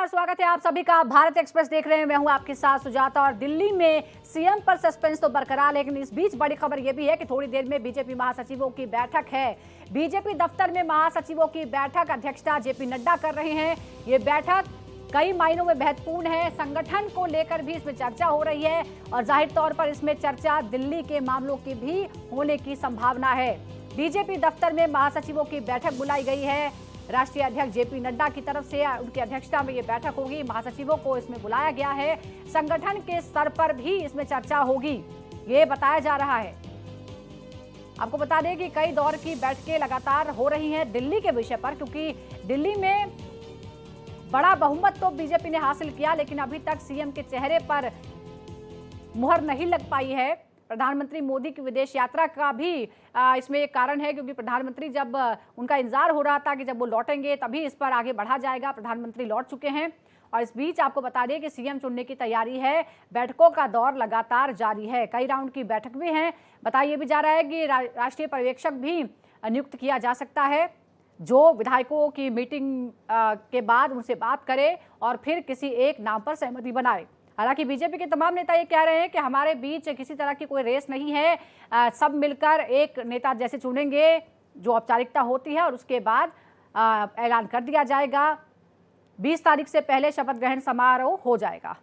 नमस्कार, स्वागत है आप सभी का। भारत एक्सप्रेस देख रहे हैं, मैं हूं आपके साथ सुजाता। और दिल्ली में सीएम पर सस्पेंस तो बरकरार, लेकिन इस बीच बड़ी खबर यह भी है कि थोड़ी देर में बीजेपी महासचिवों की बैठक है। बीजेपी दफ्तर में महासचिवों की बैठक अध्यक्षता जेपी नड्डा कर रहे हैं। ये बैठक कई मायनों में महत्वपूर्ण है। संगठन को लेकर भी इसमें चर्चा हो रही है और जाहिर तौर पर इसमें चर्चा दिल्ली के मामलों की भी होने की संभावना है। बीजेपी दफ्तर में महासचिवों की बैठक बुलाई गई है। राष्ट्रीय अध्यक्ष जेपी नड्डा की तरफ से उनकी अध्यक्षता में ये बैठक होगी। महासचिवों को इसमें बुलाया गया है। संगठन के स्तर पर भी इसमें चर्चा होगी, ये बताया जा रहा है। आपको बता दें कि कई दौर की बैठकें लगातार हो रही हैं दिल्ली के विषय पर, क्योंकि दिल्ली में बड़ा बहुमत तो बीजेपी ने हासिल किया, लेकिन अभी तक सीएम के चेहरे पर मुहर नहीं लग पाई है। प्रधानमंत्री मोदी की विदेश यात्रा का भी इसमें एक कारण है, क्योंकि प्रधानमंत्री जब उनका इंतजार हो रहा था कि जब वो लौटेंगे तभी इस पर आगे बढ़ा जाएगा। प्रधानमंत्री लौट चुके हैं और इस बीच आपको बता दें कि सीएम चुनने की तैयारी है। बैठकों का दौर लगातार जारी है, कई राउंड की बैठक भी हैं। बताया भी जा रहा है कि राष्ट्रीय पर्यवेक्षक भी नियुक्त किया जा सकता है, जो विधायकों की मीटिंग के बाद उनसे बात करे और फिर किसी एक नाम पर सहमति बनाए। हालांकि बीजेपी के तमाम नेता ये कह रहे हैं कि हमारे बीच किसी तरह की कोई रेस नहीं है, सब मिलकर एक नेता जैसे चुनेंगे जो औपचारिकता होती है और उसके बाद ऐलान कर दिया जाएगा। 20 तारीख से पहले शपथ ग्रहण समारोह हो जाएगा।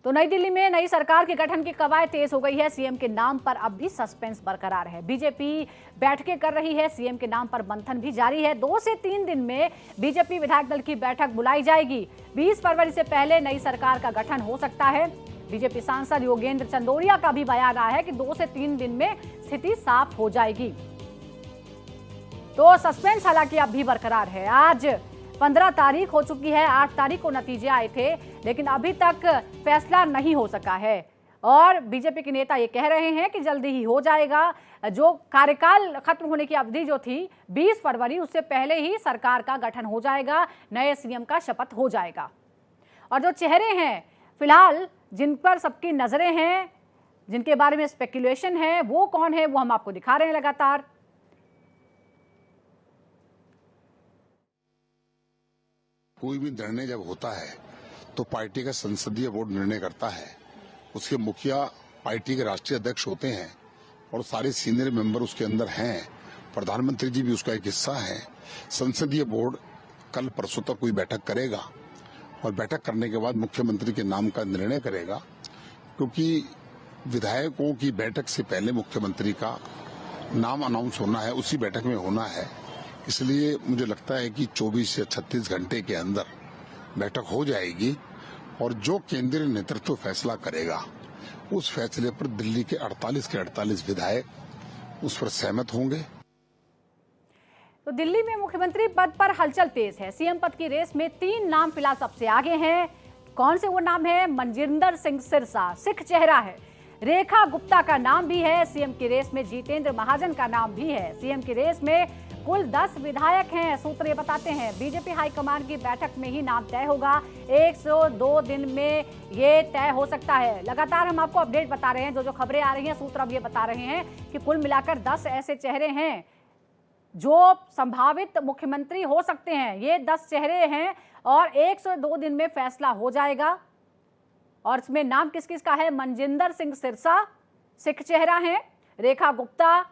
तो नई दिल्ली में नई सरकार के गठन की कवायद तेज हो गई है। सीएम के नाम पर अब भी सस्पेंस बरकरार है। बीजेपी बैठकें कर रही है, सीएम के नाम पर मंथन भी जारी है। 2 से 3 दिन में बीजेपी विधायक दल की बैठक बुलाई जाएगी। 20 फरवरी से पहले नई सरकार का गठन हो सकता है। बीजेपी सांसद योगेंद्र चंदोरिया का भी बयान आया है कि 2 से 3 दिन में स्थिति साफ हो जाएगी। तो सस्पेंस हालांकि अब भी बरकरार है। आज 15 तारीख हो चुकी है, 8 तारीख को नतीजे आए थे, लेकिन अभी तक फैसला नहीं हो सका है। और बीजेपी के नेता ये कह रहे हैं कि जल्दी ही हो जाएगा। जो कार्यकाल खत्म होने की अवधि जो थी 20 फरवरी, उससे पहले ही सरकार का गठन हो जाएगा, नए सीएम का शपथ हो जाएगा। और जो चेहरे हैं फिलहाल जिन पर सबकी नजरें हैं, जिनके बारे में स्पेकुलेशन है, वो कौन है, वो हम आपको दिखा रहे हैं लगातार। कोई भी निर्णय जब होता है तो पार्टी का संसदीय बोर्ड निर्णय करता है। उसके मुखिया पार्टी के राष्ट्रीय अध्यक्ष होते हैं और सारे सीनियर मेंबर उसके अंदर हैं। प्रधानमंत्री जी भी उसका एक हिस्सा है। संसदीय बोर्ड कल परसों तक कोई बैठक करेगा और बैठक करने के बाद मुख्यमंत्री के नाम का निर्णय करेगा, क्योंकि विधायकों की बैठक से पहले मुख्यमंत्री का नाम अनाउंस होना है, उसी बैठक में होना है। इसलिए मुझे लगता है कि 24 से 36 घंटे के अंदर बैठक हो जाएगी और जो केंद्रीय नेतृत्व फैसला करेगा उस फैसले पर दिल्ली के 48 विधायक उस पर सहमत होंगे। तो दिल्ली में मुख्यमंत्री पद पर हलचल तेज है। सीएम पद की रेस में 3 नाम फिलहाल सबसे आगे हैं। कौन से वो नाम है? मनजिंदर सिंह सिरसा, सिख चेहरा है। रेखा गुप्ता का नाम भी है। सीएम की रेस में जितेंद्र महाजन का नाम भी है। सीएम की रेस में कुल 10 विधायक हैं। सूत्र ये बताते हैं बीजेपी हाईकमान की बैठक में ही नाम तय होगा। 102 दिन में ये तय हो सकता है। लगातार हम आपको अपडेट बता रहे हैं, जो खबरें आ रही हैं। सूत्र अब ये बता रहे हैं कि कुल मिलाकर 10 ऐसे चेहरे हैं जो संभावित मुख्यमंत्री हो सकते हैं। ये 10 चेहरे हैं और 102 दिन में फैसला हो जाएगा। और इसमें नाम किस किस का है? मनजिंदर सिंह सिरसा सिख चेहरा है। रेखा गुप्ता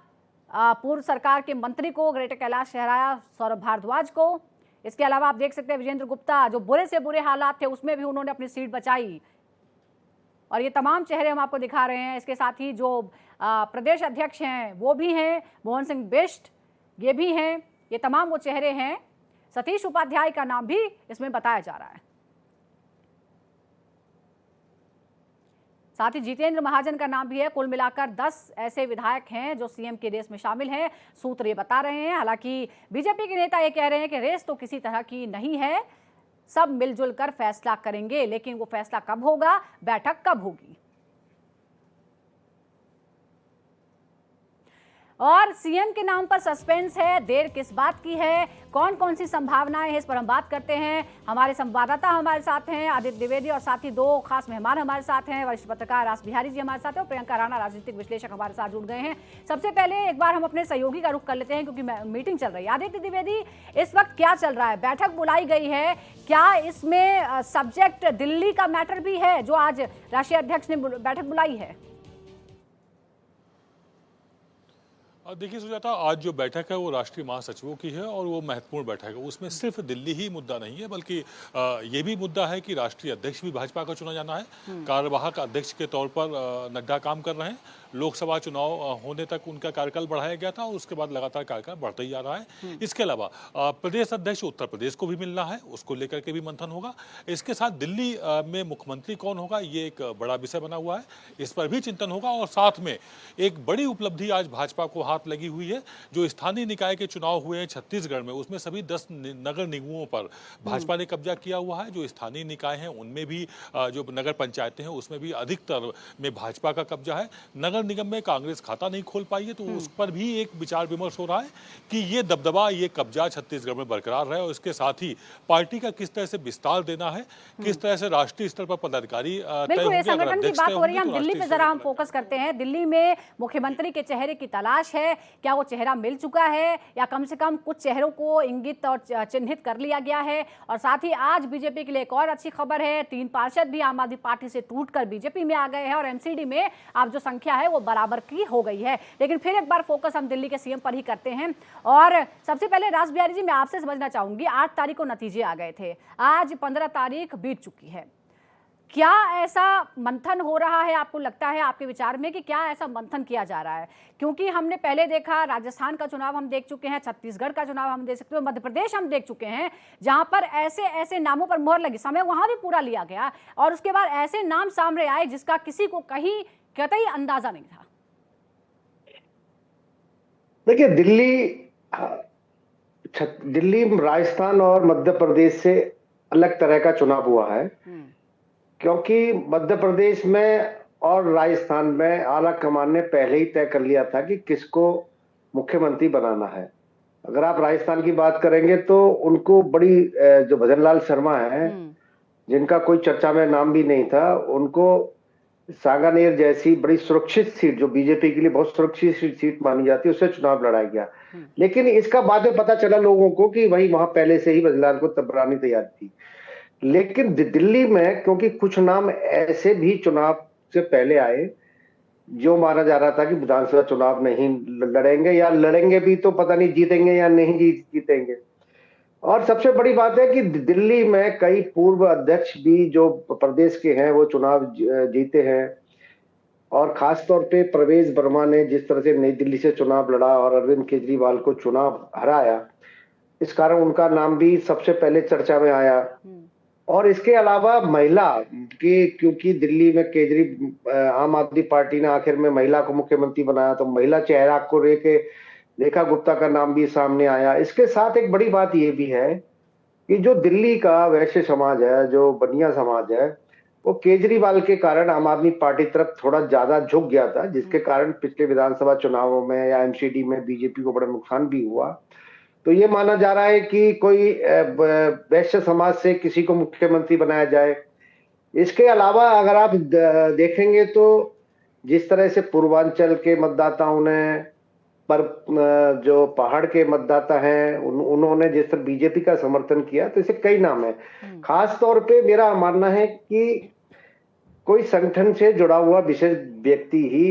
पूर्व सरकार के मंत्री को, ग्रेटर कैलाश शहराया सौरभ भारद्वाज को। इसके अलावा आप देख सकते हैं विजेंद्र गुप्ता, जो बुरे से बुरे हालात थे उसमें भी उन्होंने अपनी सीट बचाई। और ये तमाम चेहरे हम आपको दिखा रहे हैं। इसके साथ ही जो प्रदेश अध्यक्ष हैं वो भी हैं, मोहन सिंह बिष्ट ये भी हैं। ये तमाम वो चेहरे हैं। सतीश उपाध्याय का नाम भी इसमें बताया जा रहा है। साथ ही जितेंद्र महाजन का नाम भी है। कुल मिलाकर 10 ऐसे विधायक हैं जो सीएम की रेस में शामिल हैं, सूत्र ये बता रहे हैं। हालांकि बीजेपी के नेता ये कह रहे हैं कि रेस तो किसी तरह की नहीं है, सब मिलजुल कर फैसला करेंगे, लेकिन वो फैसला कब होगा, बैठक कब होगी। और सीएम के नाम पर सस्पेंस है, देर किस बात की है, कौन कौन सी संभावनाएं हैं, इस पर हम बात करते हैं। हमारे संवाददाता हमारे साथ हैं आदित्य द्विवेदी, और साथ ही दो खास मेहमान हमारे साथ हैं, वरिष्ठ पत्रकार रास बिहारी जी हमारे साथ हैं और प्रियंका राणा राजनीतिक विश्लेषक हमारे साथ जुड़ गए हैं। सबसे पहले एक बार हम अपने सहयोगी का रुख कर लेते हैं क्योंकि मीटिंग चल रही है। आदित्य द्विवेदी, इस वक्त क्या चल रहा है? बैठक बुलाई गई है, क्या इसमें सब्जेक्ट दिल्ली का मैटर भी है जो आज राष्ट्रीय अध्यक्ष ने बैठक बुलाई है? देखिए सुजाता, आज जो बैठक है वो राष्ट्रीय महासचिवों की है और वो महत्वपूर्ण बैठक है। उसमें सिर्फ दिल्ली ही मुद्दा नहीं है, बल्कि ये भी मुद्दा है कि राष्ट्रीय अध्यक्ष भी भाजपा का चुना जाना है। कार्यवाहक अध्यक्ष के तौर पर नड्डा काम कर रहे हैं। लोकसभा चुनाव होने तक उनका कार्यकाल बढ़ाया गया था और उसके बाद लगातार कार्यकाल बढ़ता ही जा रहा है। इसके अलावा प्रदेश अध्यक्ष उत्तर प्रदेश को भी मिलना है, उसको लेकर के भी मंथन होगा। इसके साथ दिल्ली में मुख्यमंत्री कौन होगा, ये एक बड़ा विषय बना हुआ है, इस पर भी चिंतन होगा। और साथ में एक बड़ी उपलब्धि आज भाजपा को हाथ लगी हुई है। जो स्थानीय निकाय के चुनाव हुए हैं छत्तीसगढ़ में, उसमें सभी 10 नगर निगमों पर भाजपा ने कब्जा किया हुआ है। जो स्थानीय निकाय हैं उनमें भी, जो नगर पंचायतें हैं उसमें भी अधिकतर में भाजपा का कब्जा है। नगर निगम में कांग्रेस खाता नहीं खोल पाई है, तो उस पर भी एक विचार विमर्श हो रहा है कि ये दबदबा, ये कब्जा छत्तीसगढ़ में बरकरार रहे और इसके साथ ही पार्टी का किस तरह से विस्तार देना है, किस तरह से राष्ट्रीय स्तर पर पदाधिकारी बिल्कुल, ये संगठन की बात हो रही है। हम दिल्ली पे जरा हम फोकस करते हैं। दिल्ली में मुख्यमंत्री के चेहरे की तलाश है, क्या वो चेहरा मिल चुका है या कम से कम कुछ चेहरों को इंगित और चिन्हित कर लिया गया है? और साथ ही आज बीजेपी के लिए एक और अच्छी खबर है, 3 पार्षद भी आम आदमी पार्टी से टूटकर बीजेपी में आ गए हैं और एमसीडी में अब जो संख्या है वो बराबर की हो गई है। लेकिन फिर एक बार फोकस हम दिल्ली के सीएम पर ही करते हैं। और सबसे पहले रास बिहारी जी, मैं आपसे समझना चाहूंगी, 8 तारीख को नतीजे आ गए थे, आज 15 तारीख बीत चुकी है। क्या ऐसा मंथन हो रहा है, आपको लगता है, आपके विचार में, कि क्या ऐसा मंथन किया जा रहा है? क्योंकि हमने पहले देखा, राजस्थान का चुनाव हम देख चुके हैं, छत्तीसगढ़ का चुनाव हम देख सकते हैं, मध्य प्रदेश हम देख चुके हैं, जहां पर ऐसे ऐसे नामों पर मुहर लगी, समय वहां भी पूरा लिया गया और उसके बाद ऐसे नाम सामने आए जिसका किसी को कहीं कतई अंदाजा नहीं था। देखिए, दिल्ली राजस्थान और मध्य प्रदेश से अलग तरह का चुनाव हुआ है, क्योंकि मध्य प्रदेश में और राजस्थान में आला कमान ने पहले ही तय कर लिया था कि किसको मुख्यमंत्री बनाना है। अगर आप राजस्थान की बात करेंगे तो उनको बड़ी, जो भजनलाल शर्मा है, जिनका कोई चर्चा में नाम भी नहीं था, उनको सांगानेर जैसी बड़ी सुरक्षित सीट, जो बीजेपी के लिए बहुत सुरक्षित सीट मानी जाती है, उससे चुनाव लड़ाया गया। लेकिन इसका बाद में पता चला लोगों को कि भाई वहां पहले से ही भजनलाल को तबरानी तैयार थी। लेकिन दिल्ली में क्योंकि कुछ नाम ऐसे भी चुनाव से पहले आए जो माना जा रहा था कि विधानसभा चुनाव नहीं लड़ेंगे, या लड़ेंगे भी तो पता नहीं जीतेंगे या नहीं जीतेंगे। और सबसे बड़ी बात है कि दिल्ली में कई पूर्व अध्यक्ष भी जो प्रदेश के हैं वो चुनाव जीते हैं, और खासतौर पे प्रवेश वर्मा ने जिस तरह से नई दिल्ली से चुनाव लड़ा और अरविंद केजरीवाल को चुनाव हराया, इस कारण उनका नाम भी सबसे पहले चर्चा में आया। और इसके अलावा महिला के, क्योंकि दिल्ली में आम आदमी पार्टी ने आखिर में महिला को मुख्यमंत्री बनाया, तो महिला चेहरा को लेके रेखा गुप्ता का नाम भी सामने आया। इसके साथ एक बड़ी बात यह भी है कि जो दिल्ली का वैश्य समाज है, जो बनिया समाज है, वो केजरीवाल के कारण आम आदमी पार्टी तरफ थोड़ा ज्यादा झुक गया था, जिसके कारण पिछले विधानसभा चुनावों में या एमसीडी में बीजेपी को बड़ा नुकसान भी हुआ। तो ये माना जा रहा है कि कोई वैश्य समाज से किसी को मुख्यमंत्री बनाया जाए। इसके अलावा अगर आप देखेंगे तो जिस तरह से पूर्वांचल के मतदाताओं ने, पर जो पहाड़ के मतदाता हैं, उन्होंने जिस तरह बीजेपी का समर्थन किया, तो इसे कई नाम है। खास तौर पे मेरा मानना है कि कोई संगठन से जुड़ा हुआ विशेष व्यक्ति ही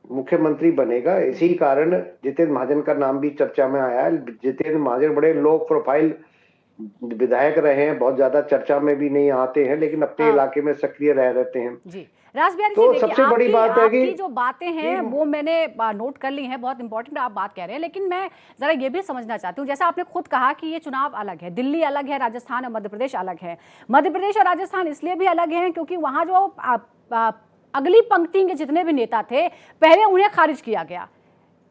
मुख्यमंत्री बनेगा। इसी कारण जितेंद्र महाजन का नाम भी चर्चा में आया है। जितेंद्र महाजन बड़े लो प्रोफाइल विधायक रहे हैं, बहुत ज्यादा चर्चा में भी नहीं आते हैं, लेकिन अपने इलाके में सक्रिय रहते हैं जी। रास बिहारी तो जी, सबसे बड़ी बात है कि जो बातें हैं वो मैंने नोट कर ली हैं, बहुत इंपॉर्टेंट आप बात कह रहे हैं, लेकिन मैं जरा ये भी समझना चाहती हूँ, जैसा आपने खुद कहा कि ये चुनाव अलग है, दिल्ली अलग है, राजस्थान और मध्य प्रदेश अलग है। मध्य प्रदेश और राजस्थान इसलिए भी अलग है क्योंकि वहां जो अगली पंक्ति के जितने भी नेता थे, पहले उन्हें खारिज किया गया।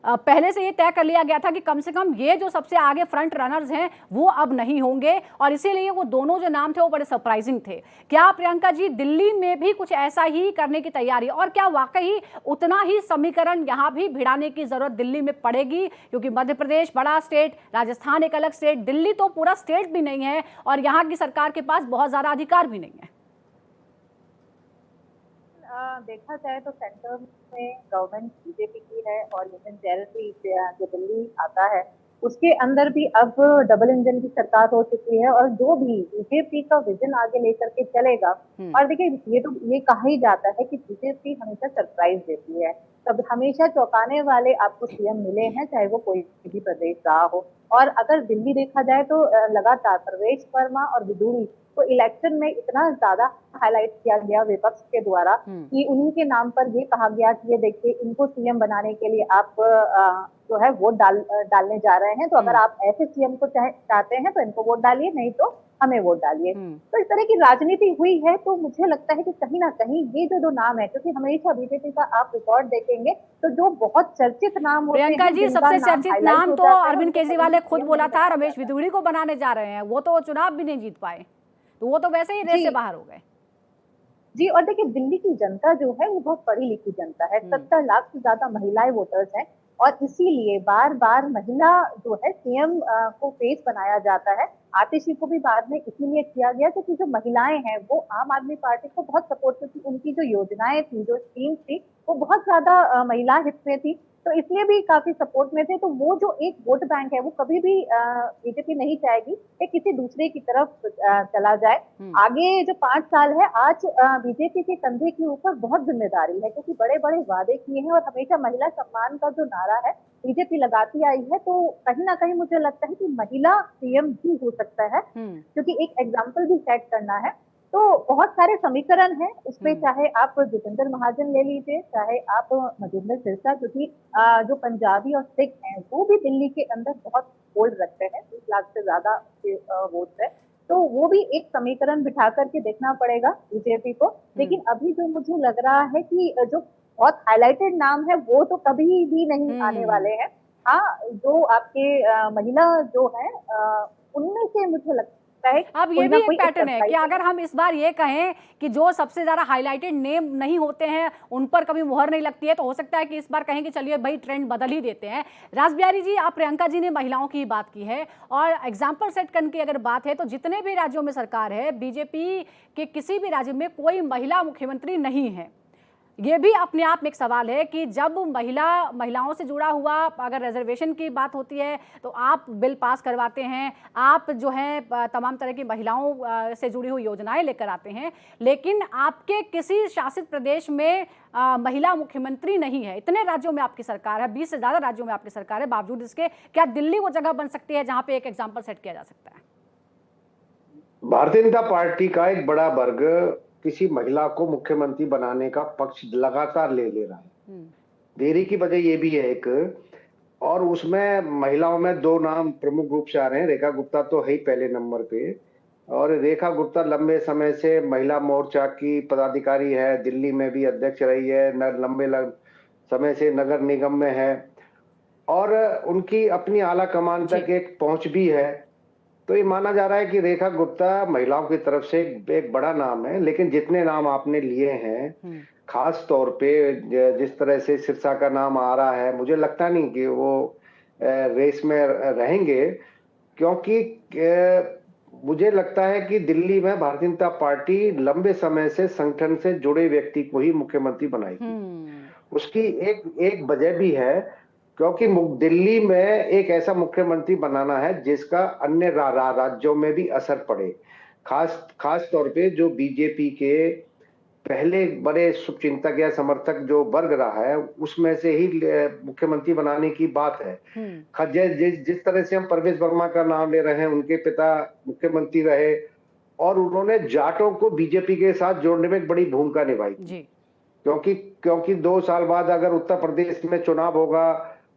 पहले से ये तय कर लिया गया था कि कम से कम ये जो सबसे आगे फ्रंट रनर्स हैं वो अब नहीं होंगे, और इसीलिए वो दोनों जो नाम थे वो बड़े सरप्राइजिंग थे। क्या प्रियंका जी दिल्ली में भी कुछ ऐसा ही करने की तैयारी, और क्या वाकई उतना ही समीकरण यहाँ भी भिड़ाने की जरूरत दिल्ली में पड़ेगी? क्योंकि मध्य प्रदेश बड़ा स्टेट, राजस्थान एक अलग स्टेट, दिल्ली तो पूरा स्टेट भी नहीं है और यहाँ की सरकार के पास बहुत ज्यादा अधिकार भी नहीं है। देखा जाए तो सेंटर में गवर्नमेंट बीजेपी की है और यूनियन टेरिटरी जो दिल्ली आता है उसके अंदर भी अब डबल इंजन की सरकार हो चुकी है, और जो भी बीजेपी का विजन आगे लेकर के चलेगा। और देखिए ये कहा ही जाता है कि बीजेपी हमेशा सरप्राइज देती है, तब हमेशा चौंकाने वाले आपको सीएम मिले हैं, चाहे वो कोई भी प्रदेश रहा हो। और अगर दिल्ली देखा जाए तो लगातार प्रवेश वर्मा और विदुरी को इलेक्शन में इतना ज्यादा हाईलाइट किया गया विपक्ष के द्वारा कि उन्हीं के नाम पर ये कहा गया कि ये देखिए इनको सीएम बनाने के लिए आप जो है वोट डालने जा रहे हैं, तो अगर आप ऐसे सीएम को चाहते हैं तो इनको वोट डालिए, नहीं तो हमें वोट डालिए। तो इस तरह की राजनीति हुई है। तो मुझे लगता है कि कहीं ना कहीं ये जो नाम है, क्योंकि हमेशा बीजेपी का आप रिकॉर्ड देखेंगे तो जो बहुत चर्चित नाम होते हैं, प्रियंका जी सबसे चर्चित नाम तो अरविंद केजरीवाल ने खुद बोला था, रमेश बिधूड़ी को बनाने जा रहे हैं। वो तो चुनाव भी नहीं जीत पाए, तो वो तो वैसे ही रेस से बाहर हो गए। जी, और देखिए दिल्ली की जनता जो है वो बहुत पढ़ी लिखी जनता है, 70 लाख से ज्यादा महिलाएं वोटर्स हैं, और इसीलिए बार बार महिला जो है सीएम को फेस बनाया जाता है। आतिशी को भी बाद में इसीलिए किया गया क्योंकि जो महिलाएं हैं वो आम आदमी पार्टी को बहुत सपोर्ट करती, उनकी जो योजनाएं थी, जो स्कीम थी, वो बहुत ज्यादा महिला हित में थी, तो इसलिए भी काफी सपोर्ट में थे। तो वो जो एक वोट बैंक है वो कभी भी बीजेपी नहीं चाहेगी कि किसी दूसरे की तरफ चला जाए। आगे जो 5 साल है, आज बीजेपी के कंधे के ऊपर बहुत जिम्मेदारी है, क्योंकि बड़े बड़े वादे किए हैं और हमेशा महिला सम्मान का जो नारा है बीजेपी लगाती आई है। तो कहीं ना कहीं मुझे लगता है कि महिला सीएम भी हो सकता है, क्योंकि एक एग्जाम्पल भी सेट करना है। तो बहुत सारे समीकरण हैं उसपे, चाहे आप जितेंद्र महाजन ले लीजिए, चाहे आप मजिंदर सिरसा, क्योंकि जो पंजाबी और सिख हैं वो भी दिल्ली के अंदर बहुत होल्ड रखते हैं, 30 लाख से ज्यादा वोट है, तो वो भी एक समीकरण बिठा करके देखना पड़ेगा बीजेपी को। लेकिन अभी जो मुझे लग रहा है कि जो बहुत हाईलाइटेड नाम है वो तो कभी भी नहीं आने वाले हैं। हाँ, जो आपके महिला जो है उनमें से मुझे लगता है अब ये भी एक पैटर्न है कि अगर हम इस बार ये कहें कि जो सबसे ज्यादा हाईलाइटेड नेम नहीं होते हैं उन पर कभी मुहर नहीं लगती है, तो हो सकता है कि इस बार कहें कि चलिए भाई ट्रेंड बदल ही देते हैं। रासबिहारी जी, आप प्रियंका जी ने महिलाओं की बात की है और एग्जाम्पल सेट करने की अगर बात है तो जितने भी राज्यों में सरकार है, बीजेपी के किसी भी राज्य में कोई महिला मुख्यमंत्री नहीं है। ये भी अपने आप में एक सवाल है कि जब महिलाओं से जुड़ा हुआ अगर रिजर्वेशन की बात होती है तो आप बिल पास करवाते हैं, आप जो है तमाम तरह की महिलाओं से जुड़ी हुई योजनाएं लेकर आते हैं, लेकिन आपके किसी शासित प्रदेश में महिला मुख्यमंत्री नहीं है। इतने राज्यों में आपकी सरकार है, 20 से ज्यादा राज्यों में आपकी सरकार है, बावजूद इसके क्या दिल्ली वो जगह बन सकती है जहां पे एक एग्जाम्पल सेट किया जा सकता है? भारतीय जनता पार्टी का एक बड़ा वर्ग किसी महिला को मुख्यमंत्री बनाने का पक्ष लगातार ले रहा है। देरी की वजह ये भी है एक, और उसमें महिलाओं में 2 नाम प्रमुख रूप से आ रहे हैं। रेखा गुप्ता तो है ही पहले नंबर पे, और रेखा गुप्ता लंबे समय से महिला मोर्चा की पदाधिकारी है, दिल्ली में भी अध्यक्ष रही है, लंबे समय से नगर निगम में है, और उनकी अपनी आला कमान तक एक पहुंच भी है। तो ये माना जा रहा है कि रेखा गुप्ता महिलाओं की तरफ से एक बड़ा नाम है। लेकिन जितने नाम आपने लिए हैं, खास तौर पे जिस तरह से सिरसा का नाम आ रहा है, मुझे लगता नहीं कि वो रेस में रहेंगे, क्योंकि मुझे लगता है कि दिल्ली में भारतीय जनता पार्टी लंबे समय से संगठन से जुड़े व्यक्ति को ही मुख्यमंत्री बनाएगी। उसकी एक वजह भी है, क्योंकि दिल्ली में एक ऐसा मुख्यमंत्री बनाना है जिसका अन्य राज्यों में भी असर पड़े। खास तौर पे जो बीजेपी के पहले बड़े शुभचिंतक या समर्थक जो वर्ग रहा है, उसमें से ही मुख्यमंत्री बनाने की बात है। जिस तरह से हम प्रवेश वर्मा का नाम ले रहे हैं, उनके पिता मुख्यमंत्री रहे और उन्होंने जाटों को बीजेपी के साथ जोड़ने में एक बड़ी भूमिका निभाई। क्योंकि 2 साल बाद अगर उत्तर प्रदेश में चुनाव होगा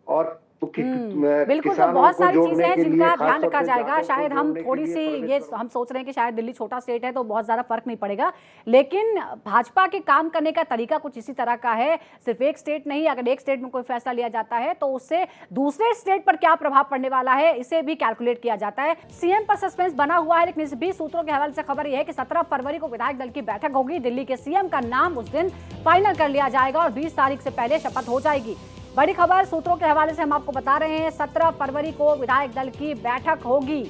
और बिल्कुल, तो किसानों बहुत को सारी चीजें जोड़ने हैं के लिए, जिनका खास ध्यान तौर रखा पे जाएगा। जाटों को शायद हम जोड़ने के थोड़ी लिए सी ये परमेश्वर हम सोच रहे हैं कि शायद दिल्ली छोटा स्टेट है तो बहुत ज़्यादा फर्क नहीं पड़ेगा, लेकिन भाजपा के काम करने का तरीका कुछ इसी तरह का है। सिर्फ एक स्टेट नहीं, अगर एक स्टेट में कोई फैसला लिया जाता है तो उससे दूसरे स्टेट पर क्या प्रभाव पड़ने वाला है, इसे भी कैलकुलेट किया जाता है। सीएम पर सस्पेंस बना हुआ है, लेकिन इस बीच सूत्रों के हवाले से खबर यह है कि 17 फरवरी को विधायक दल की बैठक होगी। दिल्ली के सीएम का नाम उस दिन फाइनल कर लिया जाएगा और 20 तारीख से पहले शपथ हो जाएगी। बड़ी खबर सूत्रों के हवाले से हम आपको बता रहे हैं, 17 फरवरी को विधायक दल की बैठक होगी।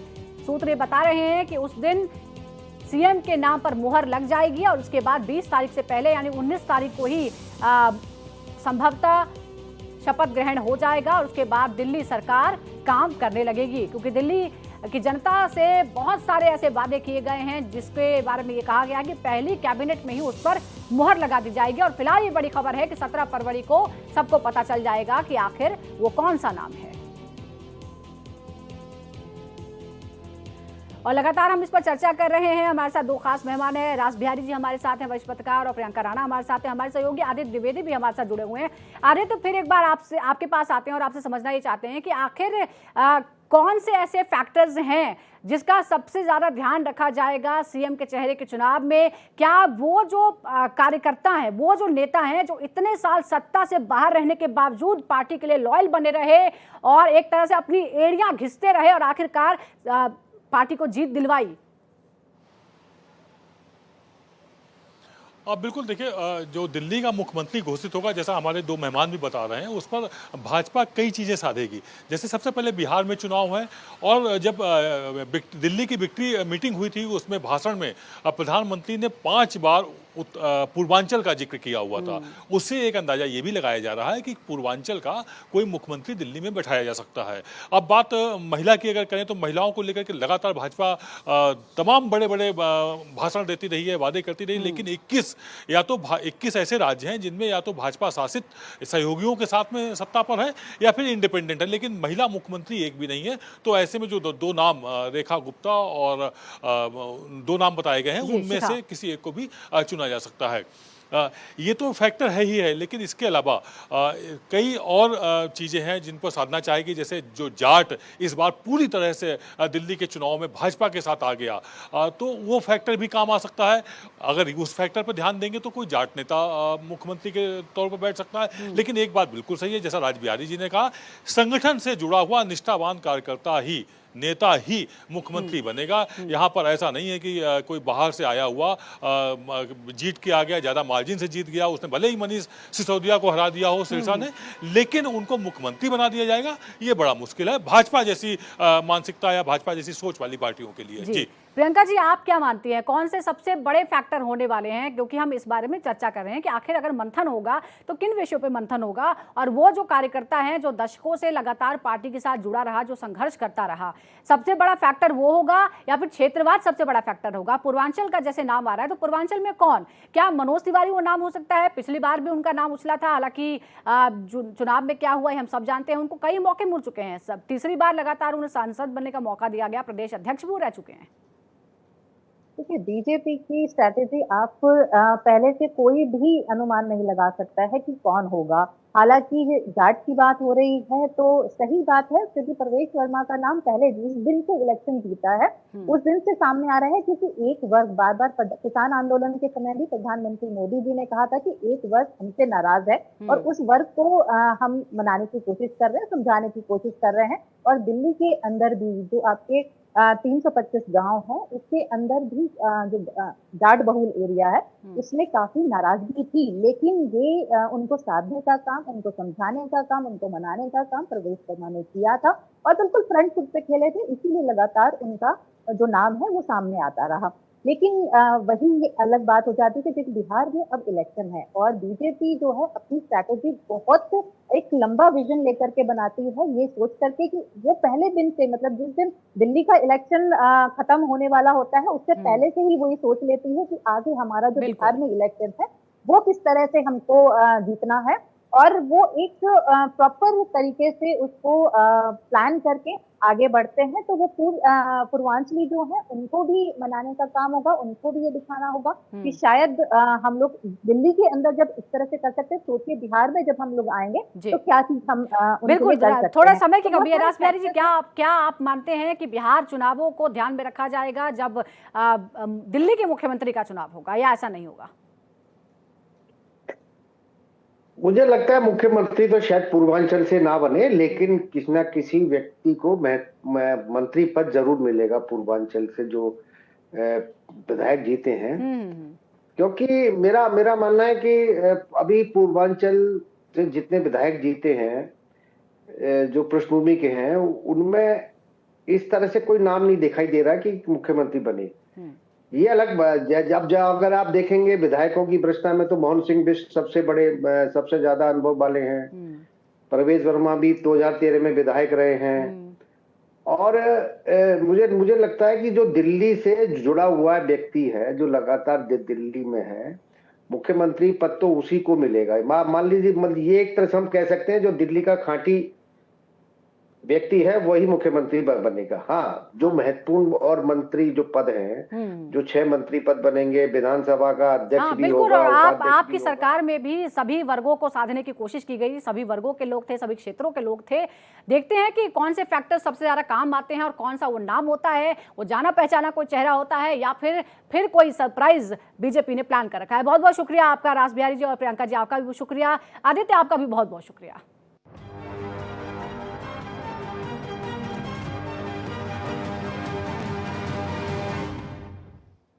सूत्र बता रहे हैं कि उस दिन सीएम के नाम पर मुहर लग जाएगी और उसके बाद 20 तारीख से पहले यानी 19 तारीख को ही संभवतः शपथ ग्रहण हो जाएगा और उसके बाद दिल्ली सरकार काम करने लगेगी, क्योंकि दिल्ली की जनता से बहुत सारे ऐसे वादे किए गए हैं जिसके बारे में ये कहा गया कि पहली कैबिनेट में ही उस पर मुहर लगा दी जाएगी। और फिलहाल ये बड़ी खबर है कि 17 फरवरी को सबको पता चल जाएगा कि आखिर वो कौन सा नाम है। और लगातार हम इस पर चर्चा कर रहे हैं। हमारे साथ दो खास मेहमान हैं, रास बिहारी जी हमारे साथ हैं, वरिष्ठ पत्रकार, और प्रियंका राणा हमारे साथ हैं। हमारे सहयोगी आदित्य द्विवेदी भी हमारे साथ जुड़े हुए हैं। आदित्य, तो फिर एक बार आपके पास आते हैं और आपसे समझना ये चाहते हैं कि आखिर कौन से ऐसे फैक्टर्स हैं जिसका सबसे ज्यादा ध्यान रखा जाएगा सीएम के चेहरे के चुनाव में? क्या वो जो कार्यकर्ता हैं, वो जो नेता हैं जो इतने साल सत्ता से बाहर रहने के बावजूद पार्टी के लिए लॉयल बने रहे और एक तरह से अपनी एड़ियां घिसते रहे और आखिरकार पार्टी को जीत दिलवाई? बिल्कुल, देखिए, जो दिल्ली का मुख्यमंत्री घोषित होगा, जैसा हमारे दो मेहमान भी बता रहे हैं, उस पर भाजपा कई चीज़ें साधेगी। जैसे सबसे पहले बिहार में चुनाव है और जब दिल्ली की विक्ट्री मीटिंग हुई थी उसमें भाषण में प्रधानमंत्री ने 5 बार पूर्वांचल का जिक्र किया हुआ था। उससे एक अंदाजा ये भी लगाया जा रहा है कि पूर्वांचल का कोई मुख्यमंत्री दिल्ली में बैठाया जा सकता है। अब बात महिला की अगर करें तो महिलाओं को लेकर के लगातार भाजपा तमाम बड़े बड़े भाषण देती रही है, वादे करती रही, लेकिन 21 ऐसे राज्य हैं जिनमें या तो भाजपा शासित सहयोगियों के साथ में सत्ता पर है या फिर इंडिपेंडेंट है, लेकिन महिला मुख्यमंत्री एक भी नहीं है। तो ऐसे में जो दो नाम रेखा गुप्ता और 2 नाम बताए गए हैं, उनमें से किसी एक को भी चुना जा सकता है। ये तो फैक्टर है ही है, लेकिन इसके अलावा कई और चीज़ें हैं जिन पर साधना चाहेगी। जैसे जो जाट इस बार पूरी तरह से दिल्ली के चुनाव में भाजपा के साथ आ गया, तो वो फैक्टर भी काम आ सकता है। अगर उस फैक्टर पर ध्यान देंगे तो कोई जाट नेता मुख्यमंत्री के तौर पर बैठ सकता है। लेकिन एक बात बिल्कुल सही है, जैसा राज बिहारी जी ने कहा, संगठन से जुड़ा हुआ निष्ठावान कार्यकर्ता ही, नेता ही मुख्यमंत्री बनेगा। यहाँ पर ऐसा नहीं है कि कोई बाहर से आया हुआ जीत के आ गया, ज़्यादा मार्जिन से जीत गया, उसने भले ही मनीष सिसोदिया को हरा दिया हो सिरसा ने, लेकिन उनको मुख्यमंत्री बना दिया जाएगा, ये बड़ा मुश्किल है भाजपा जैसी मानसिकता या भाजपा जैसी सोच वाली पार्टियों के लिए। जी प्रियंका जी, आप क्या मानती हैं, कौन से सबसे बड़े फैक्टर होने वाले हैं? क्योंकि हम इस बारे में चर्चा कर रहे हैं कि आखिर अगर मंथन होगा तो किन विषयों पे मंथन होगा, और वो जो कार्यकर्ता हैं जो दशकों से लगातार पार्टी के साथ जुड़ा रहा, जो संघर्ष करता रहा, सबसे बड़ा फैक्टर वो होगा या फिर क्षेत्रवाद सबसे बड़ा फैक्टर होगा? पूर्वांचल का जैसे नाम आ रहा है, तो पूर्वांचल में कौन? क्या मनोज तिवारी वो नाम हो सकता है? पिछली बार भी उनका नाम उछला था, हालांकि चुनाव में क्या हुआ हम सब जानते हैं। उनको कई मौके मिल चुके हैं, सब तीसरी बार लगातार उन्हें सांसद बनने का मौका दिया गया, प्रदेश अध्यक्ष भी रह चुके हैं। देखिए, बीजेपी की स्ट्रैटेजी आप पहले से कोई भी अनुमान नहीं लगा सकता है कि कौन होगा। हालांकि जाट की बात हो रही है तो सही बात है, क्योंकि प्रवेश वर्मा का नाम पहले जिस दिन से इलेक्शन जीता है उस दिन से सामने आ रहा है, क्योंकि एक वर्ग बार बार किसान आंदोलन के समय भी प्रधानमंत्री मोदी जी ने कहा था कि एक वर्ग हमसे नाराज है और उस वर्ग को हम मनाने की कोशिश कर रहे हैं, समझाने की कोशिश कर रहे हैं। और दिल्ली के अंदर भी जो आपके 325 गांव है, उसके अंदर भी जो जाट बहुल एरिया है उसमें काफी नाराजगी थी, लेकिन ये उनको साधने का काम, उनको समझाने का काम, उनको मनाने का काम प्रवेश वर्मा ने किया था और बिल्कुल फ्रंट फुट पे खेले थे, इसीलिए लगातार उनका जो नाम है वो सामने आता रहा। लेकिन वही ये अलग बात हो जाती है कि बिहार में अब इलेक्शन है और बीजेपी जो है अपनी स्ट्रैटेजी बहुत एक लंबा विजन लेकर के बनाती है, ये सोच करके कि वो पहले दिन से, मतलब जिस दिन दिल्ली का इलेक्शन खत्म होने वाला होता है उससे पहले से ही वो ये सोच लेती है कि आगे हमारा जो बिहार में इलेक्शन है वो किस तरह से हमको जीतना है। और वो एक प्रॉपर तरीके से उसको प्लान करके आगे बढ़ते हैं। तो वो पूर्वांचली जो है उनको भी मनाने का काम होगा, उनको भी ये दिखाना होगा कि शायद हम लोग दिल्ली के अंदर जब इस तरह से कर सकते हैं, सोचिए बिहार में जब हम लोग आएंगे तो क्या चीज हम उनके लिए बिल्कुल, कर सकते थोड़ा हैं। समय की तो कमी है। बहुत रास बिहारी जी, सारे क्या आप मानते हैं कि बिहार चुनावों को ध्यान में रखा जाएगा जब दिल्ली के मुख्यमंत्री का चुनाव होगा, या ऐसा नहीं होगा? मुझे लगता है मुख्यमंत्री तो शायद पूर्वांचल से ना बने, लेकिन किसी ना किसी व्यक्ति को मंत्री पद जरूर मिलेगा पूर्वांचल से, जो विधायक जीते हैं। क्योंकि मेरा मेरा मानना है कि अभी पूर्वांचल से जितने विधायक जीते हैं, जो पृष्ठभूमि के हैं, उनमें इस तरह से कोई नाम नहीं दिखाई दे रहा कि मुख्यमंत्री बने। ये अलग जब अगर आप देखेंगे विधायकों की भ्रष्टा में, तो मोहन सिंह बिष्ट सबसे बड़े, सबसे ज्यादा अनुभव वाले हैं। परवेज वर्मा भी 2013 में विधायक रहे हैं। और मुझे लगता है कि जो दिल्ली से जुड़ा हुआ व्यक्ति है, जो लगातार दिल्ली में है, मुख्यमंत्री पद तो उसी को मिलेगा। मान लीजिए ये एक तरह से हम कह सकते हैं जो दिल्ली का खांटी व्यक्ति है वही मुख्यमंत्री बनेगा। हाँ, जो महत्वपूर्ण और मंत्री जो पद हैं, जो 6 मंत्री पद बनेंगे, विधानसभा का अध्यक्ष भी बिल्कुल। होगा, और उपाध्यक्ष आपकी भी होगा। सरकार में भी सभी वर्गों को साधने की कोशिश की गई, सभी वर्गों के लोग थे, सभी क्षेत्रों के लोग थे। देखते हैं कि कौन से फैक्टर सबसे ज्यादा काम आते हैं और कौन सा वो नाम होता है, वो जाना पहचाना कोई चेहरा होता है, या फिर कोई सरप्राइज बीजेपी ने प्लान कर रखा है। बहुत बहुत शुक्रिया आपका रास बिहारी जी, और प्रियंका जी आपका भी शुक्रिया, आदित्य आपका भी बहुत बहुत शुक्रिया।